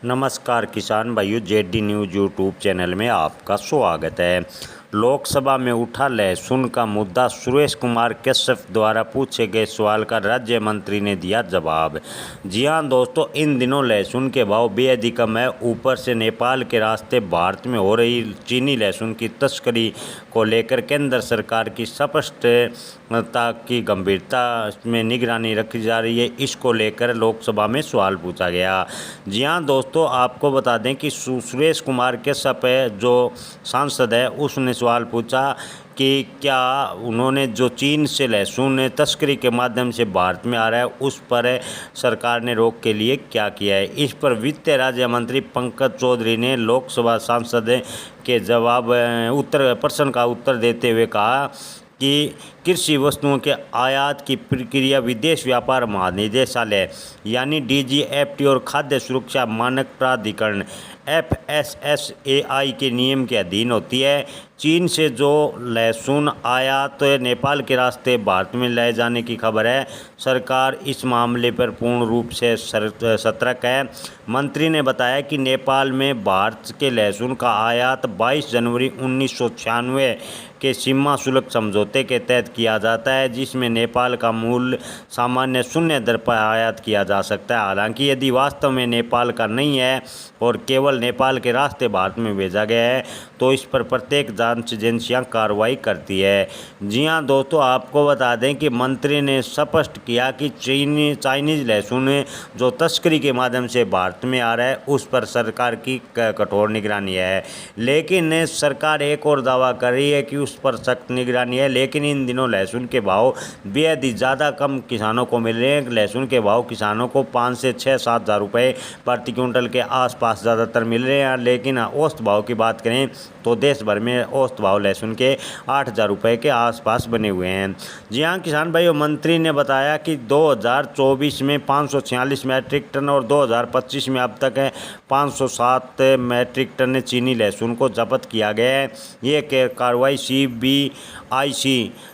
नमस्कार किसान भाइयों, जेडी न्यूज़ यूट्यूब चैनल में आपका स्वागत है। लोकसभा में उठा लहसुन का मुद्दा। सुरेश कुमार कश्यप द्वारा पूछे गए सवाल का राज्य मंत्री ने दिया जवाब। जी हां दोस्तों, इन दिनों लहसुन के भाव बेहद ही कम है। ऊपर से नेपाल के रास्ते भारत में हो रही चीनी लहसुन की तस्करी को लेकर केंद्र सरकार की स्पष्टता की गंभीरता में निगरानी रखी जा रही है। इसको लेकर लोकसभा में सवाल पूछा गया। जी हां दोस्तों, आपको बता दें कि सुरेश कुमार कश्यप जो सांसद है, उसने सवाल पूछा कि क्या उन्होंने जो चीन से लहसुन तस्करी के माध्यम से भारत में आ रहा है, उस पर सरकार ने रोक के लिए क्या किया है। इस पर वित्त राज्य मंत्री पंकज चौधरी ने लोकसभा सांसद के प्रश्न का उत्तर देते हुए कहा कि कृषि वस्तुओं के आयात की प्रक्रिया विदेश व्यापार महानिदेशालय यानी डीजीएफटी और खाद्य सुरक्षा मानक प्राधिकरण FSSAI के नियम के अधीन होती है। चीन से जो लहसुन आयात नेपाल के रास्ते भारत में लाए जाने की खबर है, सरकार इस मामले पर पूर्ण रूप से सतर्क है। मंत्री ने बताया कि नेपाल में भारत के लहसुन का आयात 22 जनवरी 1996 के सीमा शुल्क समझौते के तहत किया जाता है, जिसमें नेपाल का मूल्य सामान्य शून्य दर पर आयात किया जा सकता है। हालांकि यदि वास्तव में नेपाल का नहीं है और केवल नेपाल के रास्ते भारत में भेजा गया है, तो इस पर प्रत्येक जांच एजेंसियां कार्रवाई करती है। जी हां दोस्तों, आपको बता दें कि मंत्री ने स्पष्ट किया कि चाइनीज लहसुन जो तस्करी के माध्यम से भारत में आ रहा है, उस पर सरकार की कठोर निगरानी है। लेकिन सरकार एक और दावा कर रही है कि उस पर सख्त निगरानी है, लेकिन इन दिनों लहसुन के भाव बेहद ही ज़्यादा कम किसानों को मिल रहे हैं। लहसुन के भाव किसानों को 5 से 6-7 हज़ार रुपये प्रति क्विंटल के आसपास ज़्यादातर मिल रहे हैं। लेकिन औसत भाव की बात करें तो देश भर में औसत भाव लहसुन के 8,000 रुपये के आसपास बने हुए हैं। जी हाँ किसान भाइयों, मंत्री ने बताया कि 2024 में 546 मैट्रिक टन और 2025 में अब तक 507 मैट्रिक टन चीनी लहसुन को जब्त किया गया है। ये कार्रवाई CBIC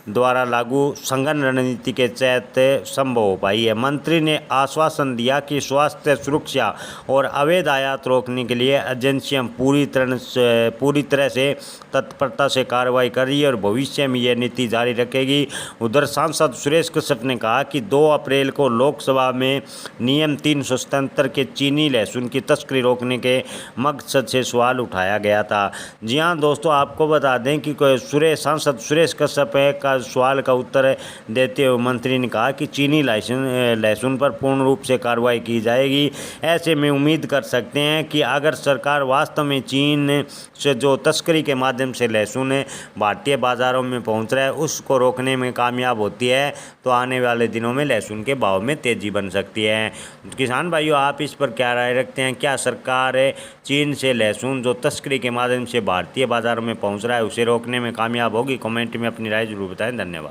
द्वारा लागू संघन रणनीति के तहत संभव हो पाई है। मंत्री ने आश्वासन दिया कि स्वास्थ्य सुरक्षा और अवैध आयात रोकने के लिए एजेंसियां पूरी तरह से तत्परता से कार्रवाई कर रही है और भविष्य में यह नीति जारी रखेगी। उधर सांसद सुरेश कश्यप ने कहा कि 2 अप्रैल को लोकसभा में नियम 377 के चीनी लहसुन की तस्करी रोकने के मकसद से सवाल उठाया गया था। जी हाँ दोस्तों, आपको बता दें कि सांसद सुरेश कश्यप का सवाल का उत्तर देते हुए मंत्री ने कहा कि चीनी लहसुन पर पूर्ण रूप से कार्रवाई की जाएगी। ऐसे में उम्मीद कर सकते हैं कि अगर सरकार वास्तव में चीन से जो तस्करी के माध्यम से लहसुन भारतीय बाज़ारों में पहुंच रहा है, उसको रोकने में कामयाब होती है, तो आने वाले दिनों में लहसुन के भाव में तेज़ी बन सकती है। किसान भाइयों, आप इस पर क्या राय रखते हैं? क्या सरकार चीन से लहसुन जो तस्करी के माध्यम से भारतीय बाज़ारों में पहुंच रहा है, उसे रोकने में कामयाब होगी? कमेंट में अपनी राय जरूर बताएं। धन्यवाद।